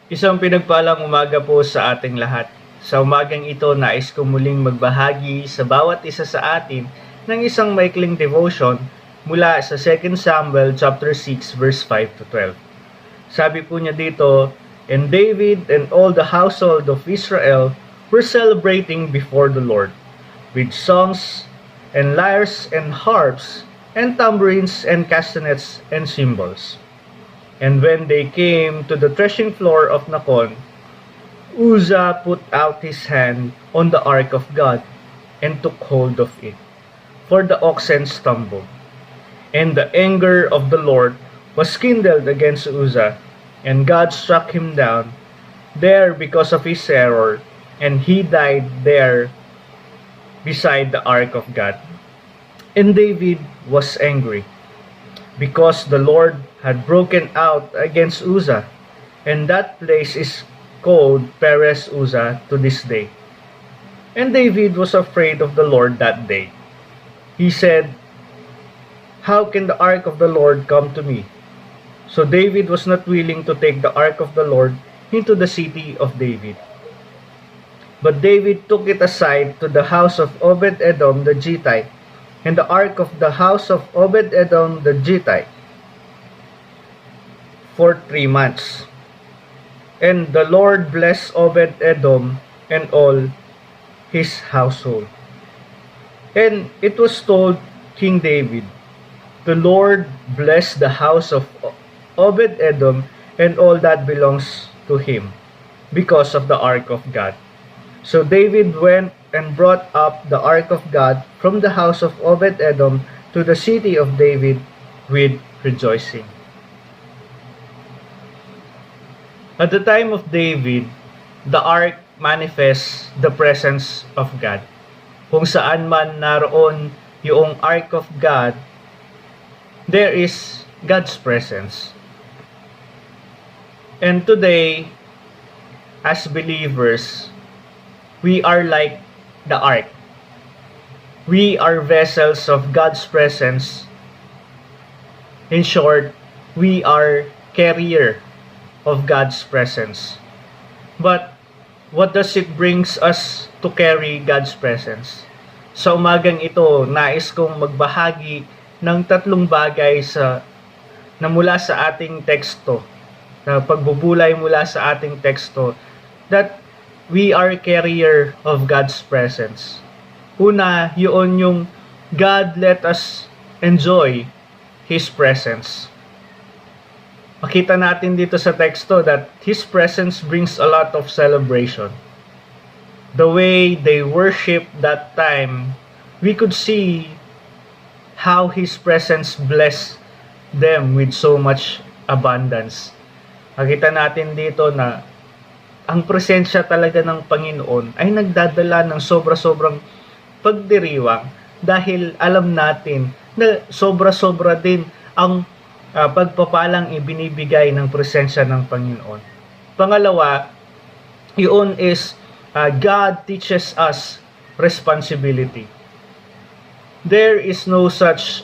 Isang pinagpalang umaga po sa ating lahat. Sa umagang ito, nais ko muling magbahagi sa bawat isa sa atin ng isang maikling devotion mula sa 2 Samuel chapter 6 verse 5 to 12. Sabi po niya dito, "And David and all the household of Israel were celebrating before the Lord with songs and lyres and harps and tambourines and castanets and cymbals. And when they came to the threshing floor of Nakon, Uzzah put out his hand on the ark of God and took hold of it, for the oxen stumbled. And the anger of the Lord was kindled against Uzzah, and God struck him down there because of his error, and he died there beside the ark of God. And David was angry, because the Lord had broken out against Uzzah, and that place is called Perez Uzzah to this day. And David was afraid of the Lord that day. He said, 'How can the ark of the Lord come to me?' So David was not willing to take the ark of the Lord into the city of David. But David took it aside to the house of Obed-Edom the Gittite, and the ark of the house of Obed-Edom the Gittite for 3 months. And the Lord blessed Obed-Edom and all his household. And it was told King David, 'The Lord bless the house of Obed-Edom and all that belongs to him, because of the ark of God.' So David went and brought up the ark of God from the house of Obed-Edom to the city of David with rejoicing." At the time of David, the ark manifests the presence of God. Kung saan man naroon yung ark of God, there is God's presence. And today, as believers, we are like the ark. We are vessels of God's presence. In short, we are carrier of God's presence. But what does it brings us to carry God's presence? Sa umagang ito, nais kong magbahagi ng 3 bagay na mula sa ating teksto, na pagbubulay mula sa ating teksto, that we are carrier of God's presence. Una, yun yung God let us enjoy His presence. Makita natin dito sa teksto that His presence brings a lot of celebration. The way they worship that time, we could see how His presence blessed them with so much abundance. Makita natin dito na ang presensya talaga ng Panginoon ay nagdadala ng sobra-sobrang pagdiriwang, dahil alam natin na sobra-sobra din ang pagpapalang ibinibigay ng presensya ng Panginoon. Pangalawa, yun is God teaches us responsibility. There is no such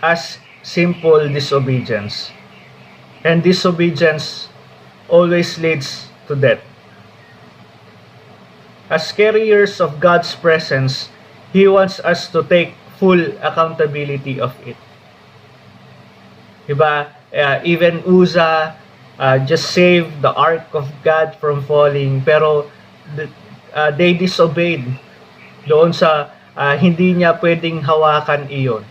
as simple disobedience. And disobedience always leads to death. As carriers of God's presence, He wants us to take full accountability of it. Diba? Even Uzzah just saved the ark of God from falling, pero they disobeyed doon sa hindi niya pwedeng hawakan iyon.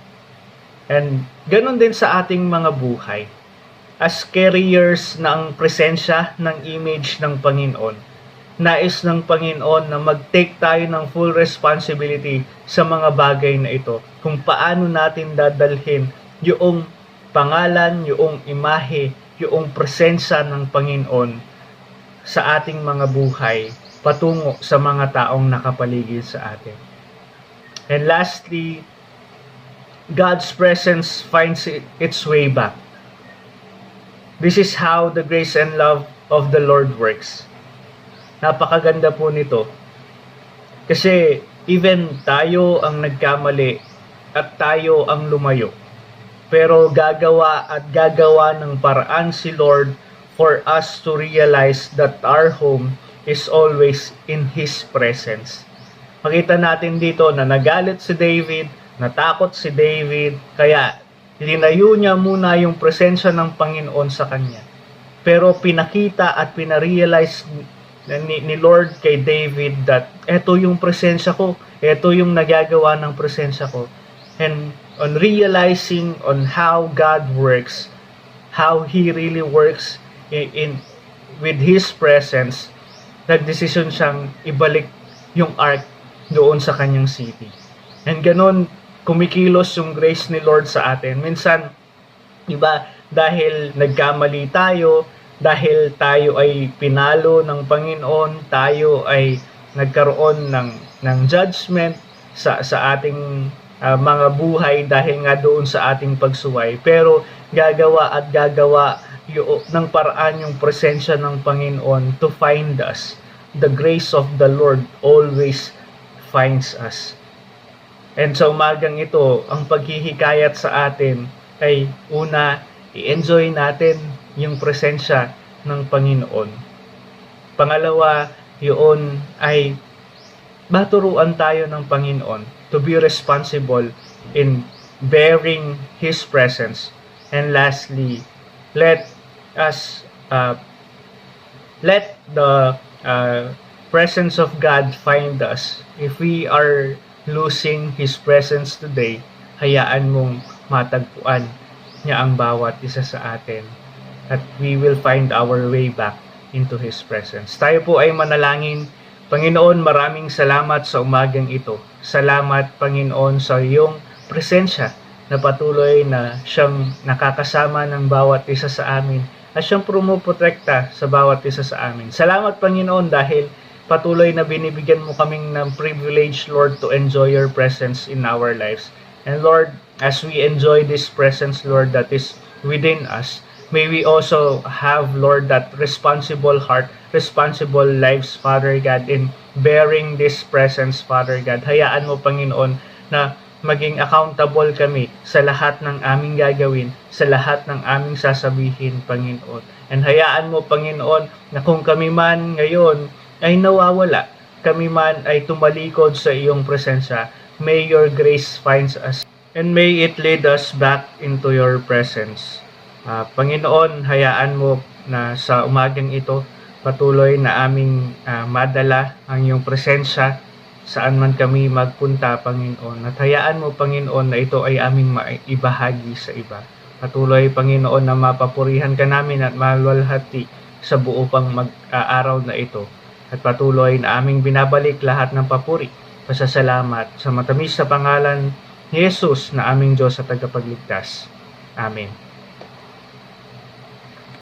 And ganun din sa ating mga buhay. As carriers ng presensya, ng image ng Panginoon, nais ng Panginoon na mag-take tayo ng full responsibility sa mga bagay na ito. Kung paano natin dadalhin yung pangalan, yung imahe, yung presensya ng Panginoon sa ating mga buhay patungo sa mga taong nakapaligid sa atin. And lastly, God's presence finds its way back. This is how the grace and love of the Lord works. Napakaganda po nito. Kasi even tayo ang nagkamali at tayo ang lumayo. Pero gagawa at gagawa ng paraan si Lord for us to realize that our home is always in His presence. Makita natin dito na nagalit si David, natakot si David, kaya linayo niya muna yung presensya ng Panginoon sa kanya. Pero pinakita at pinarealize ni Lord kay David that eto yung presensya ko, eto yung nagagawa ng presensya ko. And on realizing on how God works, how He really works with His presence, nagdesisyon siyang ibalik yung ark doon sa kanyang city. And ganun, kumikilos yung grace ni Lord sa atin. Minsan, iba, dahil nagkamali tayo, dahil tayo ay pinalo ng Panginoon, tayo ay nagkaroon ng judgment sa ating mga buhay dahil nga doon sa ating pagsuway. Pero gagawa ng paraan yung presensya ng Panginoon to find us. The grace of the Lord always finds us. And sa umagang ito, ang paghihikayat sa atin ay una, i-enjoy natin yung presensya ng Panginoon. Pangalawa, yun ay maturuan tayo ng Panginoon to be responsible in bearing His presence. And lastly, let the presence of God find us. If we are losing His presence today, hayaan mong matagpuan niya ang bawat isa sa atin at we will find our way back into His presence. Tayo po ay manalangin. Panginoon, maraming salamat sa umagang ito. Salamat, Panginoon, sa iyong presensya na patuloy na siyang nakakasama ng bawat isa sa amin at siyang pumuprotekta sa bawat isa sa amin. Salamat, Panginoon, dahil patuloy na binibigyan mo kaming ng privilege, Lord, to enjoy your presence in our lives. And Lord, as we enjoy this presence, Lord, that is within us, may we also have, Lord, that responsible heart, responsible lives, Father God, in bearing this presence, Father God. Hayaan mo, Panginoon, na maging accountable kami sa lahat ng aming gagawin, sa lahat ng aming sasabihin, Panginoon. And hayaan mo, Panginoon, na kung kami man ngayon ay nawawala, kami man ay tumalikod sa iyong presensya, may your grace finds us, and may it lead us back into your presence. Panginoon, hayaan mo na sa umagang ito, patuloy na aming madala ang iyong presensya saan man kami magpunta, Panginoon. At hayaan mo, Panginoon, na ito ay aming maibahagi sa iba. Patuloy, Panginoon, na mapapurihan ka namin at maluwalhati sa buo pang araw na ito. At patuloy na aming binabalik lahat ng papuri, pasasalamat sa matamis sa pangalan ni Jesus na aming Diyos at tagapagligtas. Amen.